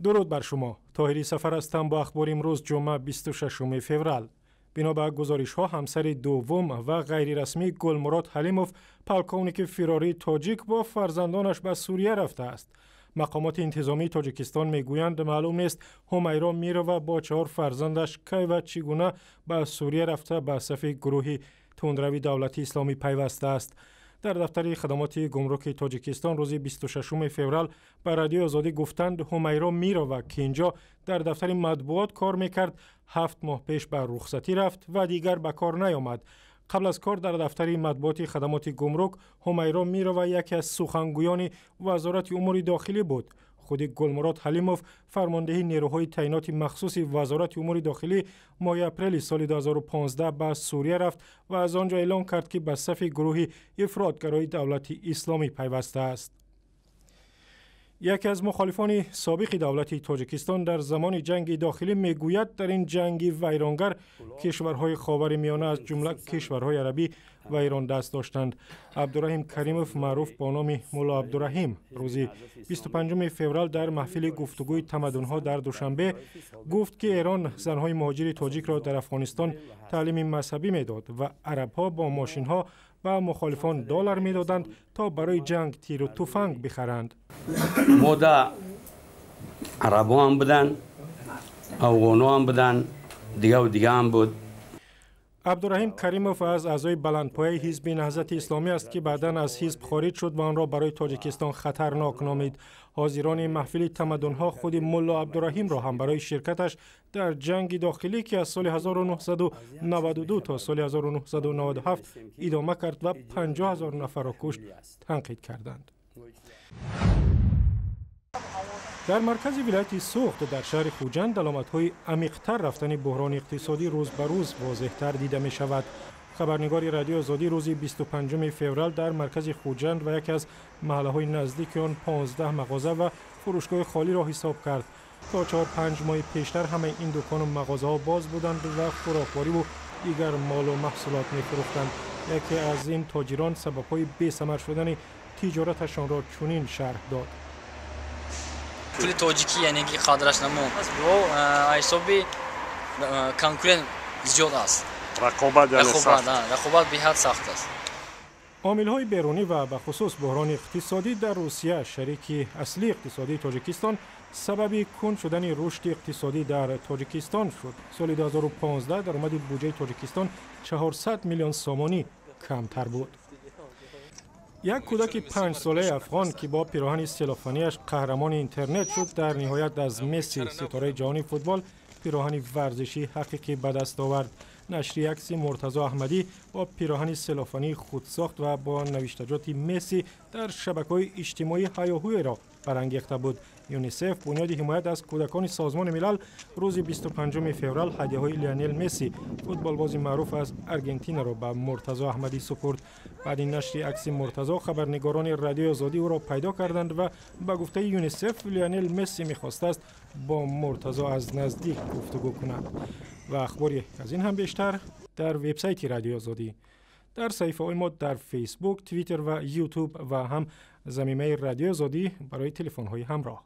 درود بر شما. طاهری سفر هستم با اخبار امروز جمعه 26 فوریه. بنا به گزارش ها همسر دوم و غیر رسمی گلمراد حلیموف پلکونیک فراری تاجیک با فرزندانش به سوریه رفته است. مقامات انتظامی تاجیکستان میگویند معلوم نیست همیرا میروا با 4 فرزندش کی و چگونه به سوریه رفته به صف گروه تندروی دولتی اسلامی پیوسته است. در دفتر خدمات گمرک تاجیکستان روز 26 فوریه به رادیو آزادی گفتند همیرا میروا که اینجا در دفتر مطبوعات کار میکرد 7 ماه پیش به رخصتی رفت و دیگر به کار نیامد. قبل از کار در دفتر مطبوعات خدمات گمرک همیرا میروا یکی از سخنگویان وزارت امور داخلی بود. خود گلمراد حلیموف فرمانده نیروهای تعینات مخصوص وزارت امور داخلی ماه اپریل سال 2015 به سوریه رفت و از آنجا اعلام کرد که به صف گروه افراطگرای دولت اسلامی پیوسته است. یکی از مخالفان سابق دولت تاجیکستان در زمان جنگ داخلی میگوید در این جنگ ویرانگر کشورهای خاورمیانه از جمله کشورهای عربی و ایران دست داشتند. عبدالرحیم کریموف معروف با نام مولا عبدالرحیم روز 25 فوریه در محفل گفتگوی تمدن‌ها در دوشنبه گفت که ایران زنهای مهاجر تاجیک را در افغانستان تعلیم مذهبی میداد و عرب‌ها با ماشین‌ها و مخالفان دلار میدادند تا برای جنگ تیر و تفنگ بخرند. مودا عرب‌ها هم بودن، افغان‌ها هم بودن، دیگه هم بود. عبدالرحیم کریموف از اعضای بلندپایه حزب نهضت اسلامی است که بعداً از حزب خارج شد و آن را برای تاجیکستان خطرناک نامید. حاضران محفل تمدن‌ها خود مولا عبدالرحیم را هم برای شرکتش در جنگ داخلی که از سال 1992 تا سال 1997 ادامه کرد و 50,000 نفر را کشت تنقید کردند. در مرکز ولایت سوخت در شهر خوجند علامت‌های عمیق‌تر رفتن بحران اقتصادی روز به روز واضح‌تر دیده می‌شود. خبرنگار رادیو آزادی روز 25 فوریه در مرکز خوجند و یکی از محله‌های نزدیک آن 15 مغازه و فروشگاه خالی را حساب کرد. تا 4-5 ماه پیشتر همه این دکان و مغازه‌ها باز بودند و خوراکواری و دیگر مال و محصولات می‌فروختند. یکی از این تاجران سبب‌های بی‌ثمر شدن تجارتشان را چنین شرح داد: پول تاجیکی یعنی که قدرش نمو و حسابی کنکورنت زیاد است. رقابت به حد سخت است. عامل‌های بیرونی و به خصوص بحران اقتصادی در روسیه شریک اصلی اقتصادی تاجیکستان سبب کند شدن رشد اقتصادی در تاجیکستان شد. سال 2015 درآمد بودجه تاجیکستان 400 میلیون سومانی کمتر بود. یک کودک 5 ساله افغان که با پیراهن سلوفانیش قهرمان اینترنت شد در نهایت از مسی ستاره جهانی فوتبال پیراهن ورزشی حقیقی به دست آورد. نشریه عکس مرتضی احمدی با پیراهن سلوفانی خود ساخت و با نوشتجات مسی در شبکه‌های اجتماعی هیاهوی را برانگیخته بود. یونیسف بنیاد حمایت از کودکان سازمان ملل روز 25 فوریه هدیه‌های لیونل مسی فوتبالباز معروف از آرژانتین را به مرتضی احمدی سپرد. بعد این نشریه عکس مرتضی خبرنگاران رادیو آزادی او را پیدا کردند و به گفته یونیسف لیونل مسی می‌خواسته است با مرتضی از نزدیک گفتگو کند. و اخباری از این هم بیشتر در وبسایت رادیو آزادی، در صفحه ما در فیسبوک، توییتر و یوتیوب و هم زمینه رادیو آزادی برای تلفن‌های همراه.